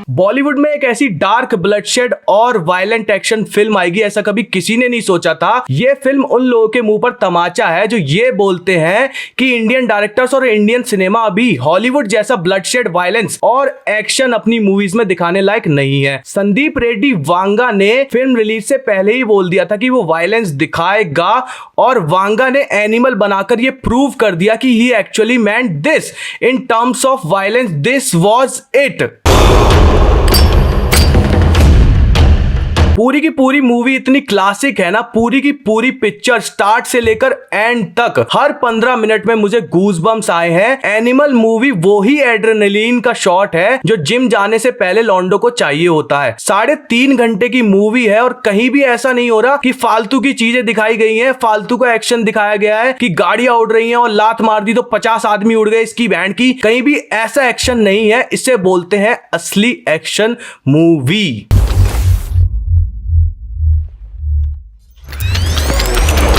बॉलीवुड में एक ऐसी डार्क ब्लडशेड और वायलेंट एक्शन फिल्म आएगी ऐसा कभी किसी ने नहीं सोचा था। ये फिल्म उन लोगों के मुंह पर तमाचा है जो ये बोलते हैं कि इंडियन डायरेक्टर्स और इंडियन सिनेमा अभी हॉलीवुड जैसा ब्लडशेड, वायलेंस और एक्शन अपनी मूवीज में दिखाने लायक नहीं है। संदीप रेड्डी वांगा ने फिल्म रिलीज से पहले ही बोल दिया था कि वो वायलेंस दिखाएगा और वांगा ने एनिमल बनाकर ये प्रूव कर दिया कि he actually meant this in terms of violence. This was it. पूरी की पूरी मूवी इतनी क्लासिक है ना, पूरी की पूरी पिक्चर स्टार्ट से लेकर एंड तक हर 15 मिनट में मुझे गूज़बम्स आए हैं। एनिमल मूवी वो ही एड्रेनलिन का शॉट है जो जिम जाने से पहले लॉन्डो को चाहिए होता है। 3.5 घंटे की मूवी है और कहीं भी ऐसा नहीं हो रहा कि फालतू की चीजें दिखाई गई हैं, फालतू का एक्शन दिखाया गया है कि गाड़ियां उड़ रही हैं और लात मार दी तो 50 आदमी उड़ गए इसकी बैंड की। कहीं भी ऐसा एक्शन नहीं है। इसे बोलते हैं असली एक्शन मूवी।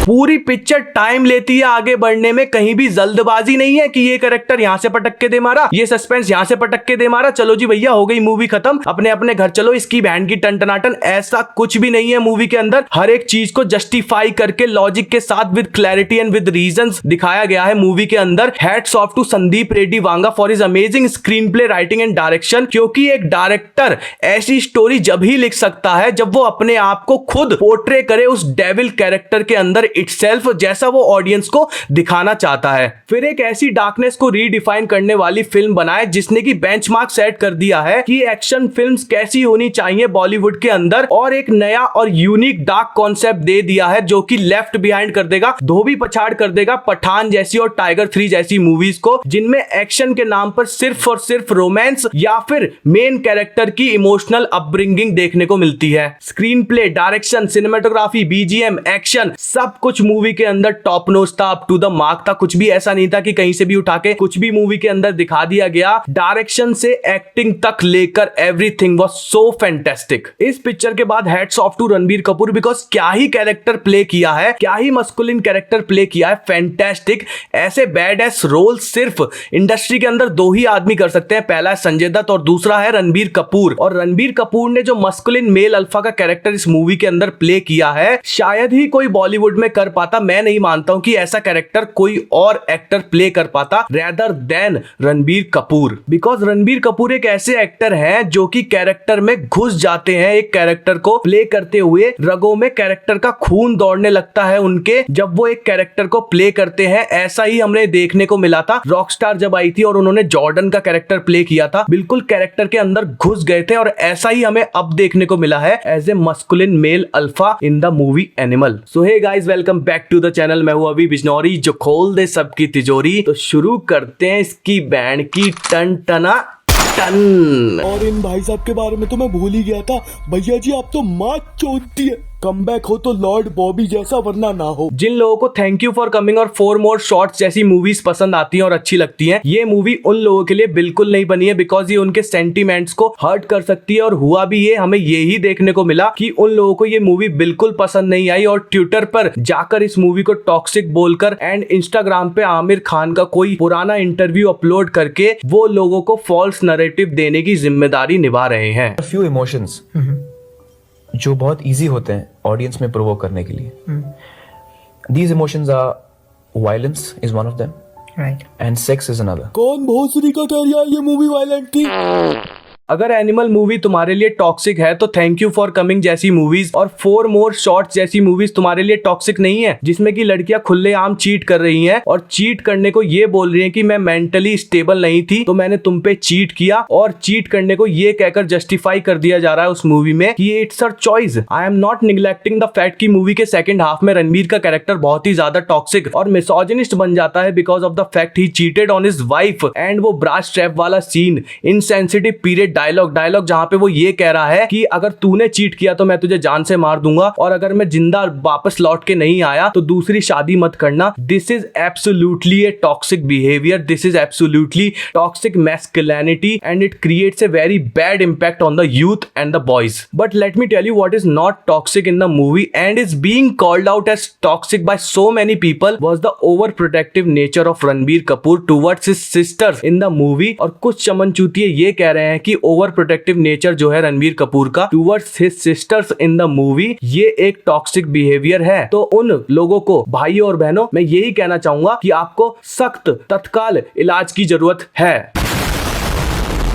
पूरी पिक्चर टाइम लेती है आगे बढ़ने में, कहीं भी जल्दबाजी नहीं है कि ये कैरेक्टर यहां से पटक के दे मारा, ये सस्पेंस यहां से पटक के दे मारा, चलो जी भैया हो गई मूवी खत्म, अपने अपने घर चलो, इसकी बहन की टन-टनाटन। ऐसा कुछ भी नहीं है मूवी के अंदर। हर एक चीज को जस्टिफाई करके लॉजिक के साथ with clarity and with reasons दिखाया गया है मूवी के अंदर। Hats off to Sandeep Reddy Vanga for his amazing screenplay, writing and direction. क्योंकि एक डायरेक्टर ऐसी स्टोरी जब ही लिख सकता है जब वो अपने आप को खुद पोर्ट्रे करे उस डेविल कैरेक्टर के अंदर इटसेल्फ, जैसा वो ऑडियंस को दिखाना चाहता है। फिर एक ऐसी डार्कनेस को रीडिफाइन करने वाली फिल्म बनाए जिसने की बेंचमार्क सेट कर दिया है कि एक्शन फिल्म्स कैसी होनी चाहिए बॉलीवुड के अंदर, और एक नया और यूनिक डार्क कॉन्सेप्ट दे दिया है जो कि लेफ्ट बिहाइंड कर देगा, धोबी पछाड़ कर देगा पठान जैसी और टाइगर 3 जैसी मूवीज को, जिनमें एक्शन के नाम पर सिर्फ और सिर्फ रोमांस या फिर मेन कैरेक्टर की इमोशनल अपब्रिंगिंग देखने को मिलती है। Screen play, direction, cinematography, BGM, action सब कुछ मूवी के अंदर टॉप नोच था, अप टू द मार्क था। कुछ भी ऐसा नहीं था कि कहीं से भी उठा के कुछ भी मूवी के अंदर दिखा दिया गया। डायरेक्शन से एक्टिंग तक लेकर एवरीथिंग वाज सो फैंटास्टिक। इस पिक्चर के बाद hats off to Ranbir Kapoor, because क्या ही कैरेक्टर प्ले किया है, क्या ही मस्कुलिन कैरेक्टर प्ले किया है, फैंटास्टिक। ऐसे बैड एस रोल सिर्फ इंडस्ट्री के अंदर 2 ही आदमी कर सकते हैं, पहला है संजय दत्त और दूसरा है रणबीर कपूर। और रणबीर कपूर ने जो मस्कुलिन मेल अल्फा का कैरेक्टर इस मूवी के अंदर प्ले किया है शायद ही कोई बॉलीवुड में कर पाता। मैं नहीं मानता हूं कि ऐसा कैरेक्टर कोई और एक्टर प्ले कर पाता rather than Ranbir Kapoor, because Ranbir Kapoor एक ऐसे एक्टर हैं जो कि कैरेक्टर में घुस जाते हैं। एक कैरेक्टर को प्ले करते हुए रगों में कैरेक्टर का खून दौड़ने लगता है उनके, जब वो एक कैरेक्टर को प्ले करते हैं। ऐसा ही हमने देखने को मिला था रॉकस्टार जब आई थी और उन्होंने जॉर्डन का कैरेक्टर प्ले किया था, बिल्कुल कैरेक्टर के अंदर घुस गए थे। और ऐसा ही हमें अब देखने को मिला है as a masculine male alpha in the movie Animal. So hey guys, welcome back to the channel. मैं हूं अभी बिजनौरी जो खोल दे सबकी तिजोरी। तो शुरू करते हैं इसकी बैंड की टन टना टन। और इन भाई साहब के बारे में तो मैं भूल ही गया था। भैया जी आप तो माँ चोदती है, कमबैक हो तो लॉर्ड बॉबी जैसा, वरना ना हो। जिन लोगों को थैंक यू फॉर कमिंग और 4 मोर शॉट्स जैसी मूवीज पसंद आती हैं और अच्छी लगती हैं, ये मूवी उन लोगों के लिए बिल्कुल नहीं बनी है, बिकॉज ये उनके सेंटीमेंट्स को हर्ट कर सकती है। और हुआ भी ये, हमें ये ही देखने को मिला कि उन लोगों को ये मूवी बिल्कुल पसंद नहीं आई और ट्विटर पर जाकर इस मूवी को टॉक्सिक बोलकर एंड इंस्टाग्राम पे आमिर खान का कोई पुराना इंटरव्यू अपलोड करके वो लोगों को फॉल्स नैरेटिव देने की जिम्मेदारी निभा रहे हैं। फ्यू इमोशंस जो बहुत इजी होते हैं ऑडियंस में प्रोवोक करने के लिए। These emotions are violence is one of them, right, and sex is another. कौन भोसड़ी का कह रहा है ये मूवी वायलेंट थी? अगर एनिमल मूवी तुम्हारे लिए टॉक्सिक है तो थैंक यू फॉर कमिंग जैसी मूवीज और 4 मोर शॉट्स जैसी मूवीज तुम्हारे लिए टॉक्सिक नहीं है, जिसमें कि लड़कियां खुलेआम चीट कर रही हैं और चीट करने को ये बोल रही हैं कि मैं मेंटली स्टेबल नहीं थी तो मैंने तुम पे चीट किया, और चीट करने को ये कहकर जस्टिफाई कर दिया जा रहा है उस मूवी में कि it's a choice. I am not neglecting the fact कि मूवी के सेकंड हाफ में रणबीर का कैरेक्टर बहुत ही ज्यादा टॉक्सिक और मिसोजिनिस्ट बन जाता है because of the fact he cheated on his wife, and वो ब्रास स्ट्रैप वाला सीन, इनसेंसिटिव पीरियड डायलॉग जहां पे वो ये कह रहा है कि अगर तूने चीट किया तो मैं तुझे जान से मार दूंगा, और अगर मैं जिंदा वापस लौट के नहीं आया तो दूसरी शादी मत करना। This is absolutely a toxic behaviour, this is absolutely toxic masculinity and it creates a very bad impact on the youth and the boys. But let me tell you what is not toxic in the movie and is being called out as toxic by so many people was the over protective nature of Ranbir Kapoor towards his sisters in the movie. और कुछ चमनचूतिये ये कह रहे हैं कि over protective nature जो है रणबीर कपूर का towards his sisters in the movie ये एक टॉक्सिक बिहेवियर है। तो उन लोगों को, भाइयों और बहनों, मैं यही कहना चाहूंगा कि आपको सख्त तत्काल इलाज की जरूरत है।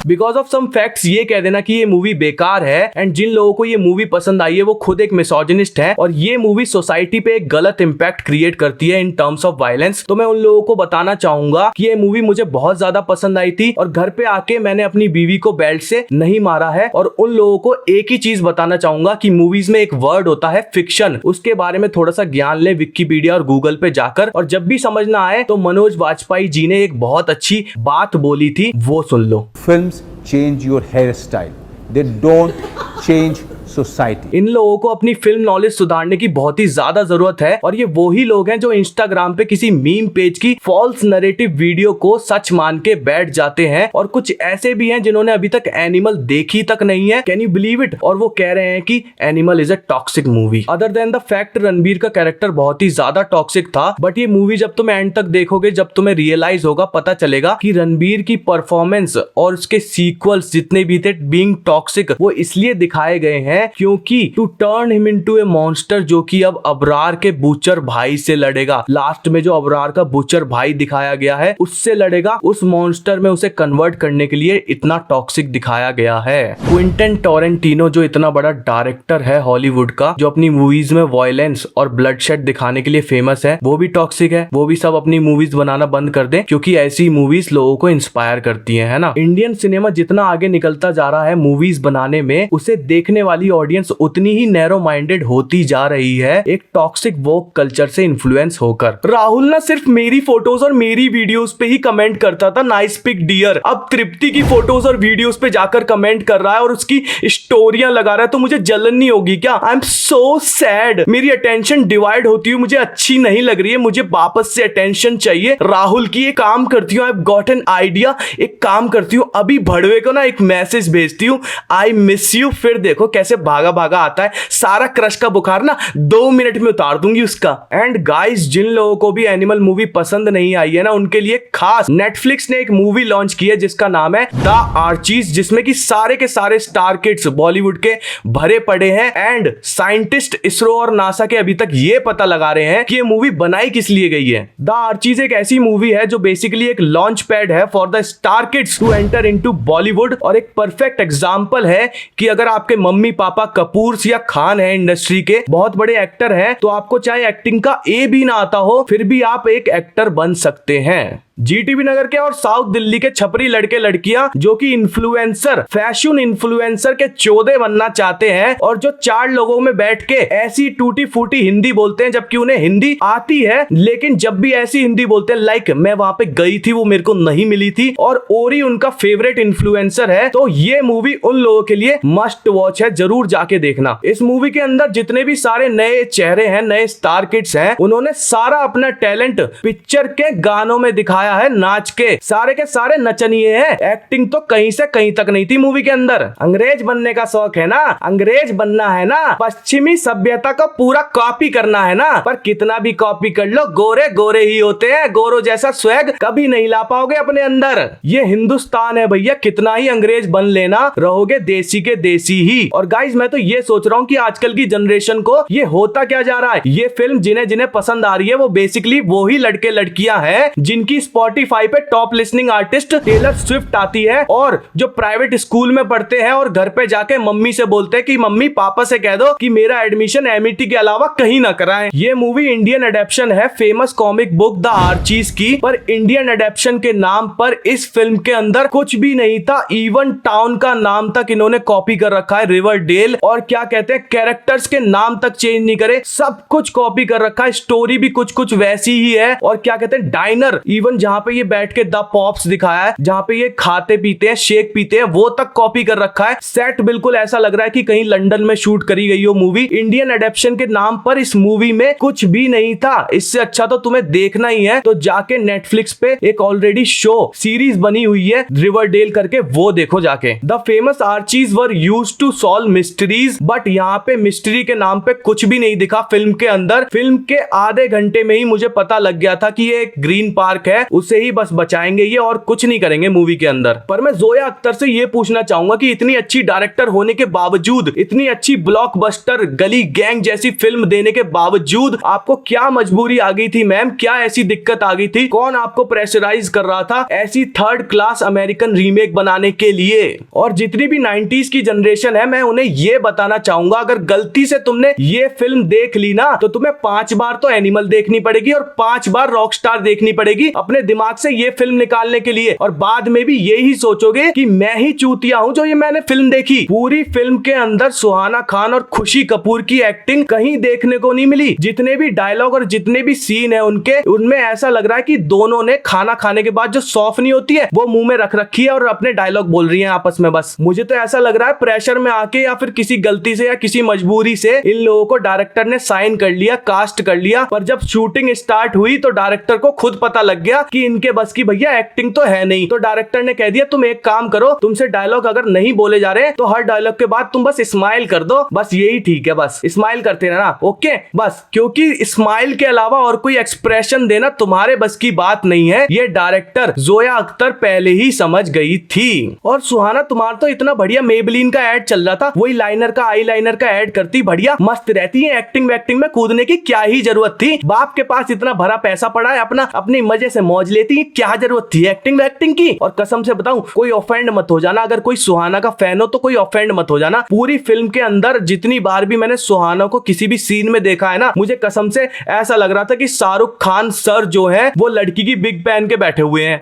बिकॉज ऑफ सम फैक्ट्स ये कह देना कि ये मूवी बेकार है, एंड जिन लोगों को ये मूवी पसंद आई है वो खुद एक मिसोजिनिस्ट है और ये मूवी सोसाइटी पे एक गलत इंपैक्ट क्रिएट करती है इन टर्म्स ऑफ वायलेंस। तो मैं उन लोगों को बताना चाहूंगा कि ये मूवी मुझे बहुत ज्यादा पसंद आई थी और घर पे आके मैंने अपनी बीवी को बेल्ट से नहीं मारा है। और उन लोगों को एक ही चीज बताना चाहूंगा कि मूवीज में एक वर्ड होता है फिक्शन, उसके बारे में थोड़ा सा ज्ञान ले विकिपीडिया और गूगल पे जाकर, और जब भी समझ ना आए तो मनोज वाजपेयी जी ने एक बहुत अच्छी बात बोली थी, वो सुन लो। Films change your hairstyle. They don't change society. इन लोगों को अपनी फिल्म नॉलेज सुधारने की बहुत ही ज्यादा जरूरत है, और ये वही लोग हैं जो इंस्टाग्राम पे किसी मीम पेज की फॉल्स नरेटिव वीडियो को सच मान के बैठ जाते हैं। और कुछ ऐसे भी हैं जिन्होंने अभी तक एनिमल देखी तक नहीं है, कैन यू बिलीव इट, और वो कह रहे हैं कि animal is a toxic movie. Other than the fact Ranbir का कैरेक्टर बहुत ही ज्यादा टॉक्सिक था, बट ये मूवी जब तुम एंड तक देखोगे, जब तुम्हें रियलाइज होगा, पता चलेगा कि रणबीर की परफॉर्मेंस और उसके सीक्वल्स जितने भी थे बीइंग टॉक्सिक वो इसलिए दिखाए गए हैं क्योंकि to turn him into a monster, जो कि अब अबरार के बुचर भाई से लड़ेगा। लास्ट में जो अबरार का बुचर भाई दिखाया गया है उससे लड़ेगा, उस मॉन्स्टर में उसे कन्वर्ट करने के लिए इतना टॉक्सिक दिखाया गया है। क्विंटन टोरेंटिनो जो इतना बड़ा डायरेक्टर है हॉलीवुड का, जो अपनी मूवीज में वायलेंस और ब्लडशेड दिखाने के लिए फेमस है, वो भी टॉक्सिक है। वो भी सब अपनी मूवीज बनाना बंद कर दें क्योंकि ऐसी मूवीज लोगों को इंस्पायर करती है ना। इंडियन सिनेमा जितना आगे निकलता जा रहा है मूवीज बनाने में, उसे देखने वाली ऑडियंस उतनी ही नैरो माइंडेड होती जा रही है, एक टॉक्सिक वोक कल्चर से इन्फ्लुएंस होकर। राहुल ना सिर्फ मेरी फोटोज और मेरी वीडियोस पे ही कमेंट करता था नाइस पिक डियर, अब तृप्ति की फोटोज और वीडियोस पे जाकर कमेंट कर रहा है और उसकी स्टोरियां लगा रहा है। तो मुझे जलन नहीं होगी क्या? आई एम सो सैड, मेरी अटेंशन डिवाइड होती हुई मुझे अच्छी नहीं लग रही है, मुझे वापस से अटेंशन चाहिए। राहुल की एक काम करती हूँ, I have got an idea, एक काम करती हूँ, अभी भड़वे को ना एक मैसेज भेजती हूँ, आई मिस यू, फिर देखो कैसे भागा भागा आता है, सारा क्रश का बुखार ना 2 मिनट में उतार दूंगी उसका। एंड गाइस, जिन लोगों को भी एनिमल मूवी पसंद नहीं आई है ना, उनके लिए खास नेटफ्लिक्स ने एक मूवी लॉन्च की है जिसका नाम है द आर्चीज, जिसमें कि सारे के सारे स्टार किड्स बॉलीवुड के भरे पड़े हैं। एंड साइंटिस्ट इसरो और नासा के अभी तक ये पता लगा रहे हैं कि ये मूवी बनाई किस लिए गई है। द आर्चीज एक ऐसी मूवी है जो बेसिकली एक लॉन्च पैड है for the star kids to enter into Bollywood, और एक परफेक्ट एग्जांपल है कि अगर आपके मम्मी पापा कपूर या खान है, इंडस्ट्री के बहुत बड़े एक्टर हैं, तो आपको चाहे एक्टिंग का ए भी ना आता हो फिर भी आप एक एक्टर बन सकते हैं। जीटीबी नगर के और साउथ दिल्ली के छपरी लड़के लड़कियां जो कि इन्फ्लुएंसर, फैशन इन्फ्लुएंसर के चौधे बनना चाहते हैं, और जो 4 लोगों में बैठ के ऐसी टूटी फूटी हिंदी बोलते हैं जबकि उन्हें हिंदी आती है, लेकिन जब भी ऐसी हिंदी बोलते हैं लाइक मैं वहां पे गई थी वो मेरे को नहीं मिली थी, और ओरी उनका फेवरेट इन्फ्लुएंसर है, तो ये मूवी उन लोगों के लिए मस्ट वॉच है, जरूर जाके देखना। इस मूवी के अंदर जितने भी सारे नए चेहरे हैं, नए स्टार किड्स हैं, उन्होंने सारा अपना टैलेंट पिक्चर के गानों में दिखाया है, नाच के सारे नचनिए हैं। एक्टिंग तो कहीं से कहीं तक नहीं थी मूवी के अंदर। अंग्रेज बनने का शौक है ना, अंग्रेज बनना है ना, पश्चिमी सभ्यता का पूरा कॉपी करना है ना, पर कितना भी कॉपी कर लो गोरे गोरे ही होते हैं, गोरों जैसा स्वैग कभी नहीं ला पाओगे अपने अंदर। ये हिंदुस्तान है भैया, कितना ही अंग्रेज बन लेना, रहोगे देसी के देसी ही। और गाइस, मैं तो ये सोच रहा हूँ कि आजकल की जनरेशन को ये होता क्या जा रहा है। ये फिल्म जिन्हें जिन्हें पसंद आ रही है वो बेसिकली वो ही लड़के लड़कियां हैं जिनकी स्पॉटिफाई पे top listening artist Taylor Swift आती है, और जो प्राइवेट स्कूल में पढ़ते हैं और घर पे जाके मम्मी से बोलते हैं कि मम्मी पापा से कह दो कि मेरा एडमिशन एमईटी के अलावा कहीं ना कराएं। ये मूवी इंडियन एडेप्शन है famous comic book the Archies की, पर इंडियन एडेप्शन के नाम पर इस फिल्म के अंदर कुछ भी नहीं था, इवन टाउन का नाम तक इन्होंने कॉपी कर रखा है, रिवरडेल, और क्या कहते हैं कैरेक्टर्स के नाम तक चेंज नहीं करे, सब कुछ कॉपी कर रखा है, स्टोरी भी कुछ कुछ वैसी ही है, और क्या कहते हैं डाइनर, इवन जहाँ पे ये बैठ के द पॉप्स दिखाया है, जहाँ पे ये खाते पीते हैं, शेक पीते हैं, वो तक कॉपी कर रखा है। सेट बिल्कुल ऐसा लग रहा है कि कहीं लंदन में शूट करी गई हो मूवी। इंडियन एडेप्शन के नाम पर इस मूवी में कुछ भी नहीं था। इससे अच्छा तो तुम्हें देखना ही है तो जाके नेटफ्लिक्स पे एक ऑलरेडी शो सीरीज बनी हुई है रिवरडेल करके, वो देखो जाके। The famous Archies were used to solve mysteries, but यहाँ पे मिस्ट्री के नाम पे कुछ भी नहीं दिखा फिल्म के अंदर। फिल्म के आधे घंटे में ही मुझे पता लग गया था कि ये एक ग्रीन पार्क है, उसे ही बस बचाएंगे ये और कुछ नहीं करेंगे मूवी के अंदर। पर मैं जोया अख्तर से ये पूछना चाहूंगा कि इतनी अच्छी डायरेक्टर होने के बावजूद, इतनी अच्छी ब्लॉकबस्टर गली गैंग जैसी फिल्म देने के बावजूद आपको क्या मजबूरी आ गई थी मैम? क्या ऐसी दिक्कत आ गई थी? कौन आपको प्रेशराइज कर रहा था ऐसी थर्ड क्लास अमेरिकन रीमेक बनाने के लिए? और जितनी भी 90s की जनरेशन है, मैं उन्हें ये बताना चाहूंगा, अगर गलती से तुमने ये फिल्म देख ली ना तो तुम्हें 5 बार तो एनिमल देखनी पड़ेगी और 5 बार रॉकस्टार देखनी पड़ेगी अपने दिमाग से ये फिल्म निकालने के लिए। और बाद में भी यही सोचोगे कि मैं ही चूतिया हूं जो ये मैंने फिल्म देखी। पूरी फिल्म के अंदर सुहाना खान और खुशी कपूर की एक्टिंग कहीं देखने को नहीं मिली। जितने भी डायलॉग और जितने भी सीन है उनके, उनमें ऐसा लग रहा है कि दोनों ने खाना खाने के बाद जो सौंफ नहीं होती है वो मुंह में रख रखी है और अपने डायलॉग बोल रही है आपस में। बस मुझे तो ऐसा लग रहा है प्रेशर में आके या फिर किसी गलती से या किसी मजबूरी से इन लोगों को डायरेक्टर ने साइन कर लिया, कास्ट कर लिया। पर जब शूटिंग स्टार्ट हुई तो डायरेक्टर को खुद पता लग गया कि इनके बस की भैया एक्टिंग तो है नहीं। तो डायरेक्टर ने कह दिया तुम एक काम करो, तुमसे डायलॉग अगर नहीं बोले जा रहे तो हर डायलॉग के बाद तुम बस स्माइल कर दो, बस यही ठीक है, बस स्माइल करते रहना, ओके बस। क्योंकि स्माइल के अलावा और कोई एक्सप्रेशन देना तुम्हारे बस की बात नहीं है, ये डायरेक्टर जोया अख्तर पहले ही समझ गई थी। और सुहाना, तुम्हारा तो इतना बढ़िया मेबलिन का एड चल रहा था, वही लाइनर का आई लाइनर का एड करती, बढ़िया मस्त रहती है। एक्टिंग वैक्टिंग में कूदने की क्या ही जरूरत थी? बाप के पास इतना भरा पैसा पड़ा है, अपना अपनी मजे से मौज लेती, क्या जरूरत थी एक्टिंग वैक्टिंग की? और कसम से बताऊं, कोई ऑफेंड मत हो जाना, अगर कोई सुहाना का फैन हो तो कोई ऑफेंड मत हो जाना। पूरी फिल्म के अंदर जितनी बार भी मैंने सुहाना को किसी भी सीन में देखा है ना, मुझे कसम से ऐसा लग रहा था कि शाहरुख खान सर जो है वो लड़की की बिग पहन के बैठे हुए हैं।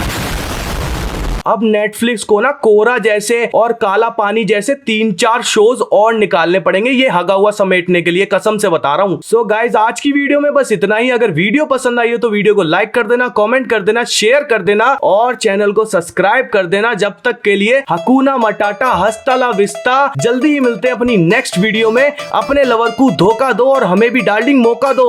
अब नेटफ्लिक्स को ना कोरा जैसे और काला पानी जैसे 3-4 शोज और निकालने पड़ेंगे ये हगा हुआ समेटने के लिए, कसम से बता रहा हूं। सो गाइज, आज की वीडियो में बस इतना ही। अगर वीडियो पसंद आई हो तो वीडियो को लाइक कर देना, कमेंट कर देना, शेयर कर देना और चैनल को सब्सक्राइब कर देना। जब तक के लिए हकूना मटाटा, हस्ता ला विस्ता। जल्दी ही मिलते हैं अपनी नेक्स्ट वीडियो में। अपने लवर को धोखा दो और हमें भी डार्लिंग मौका दो।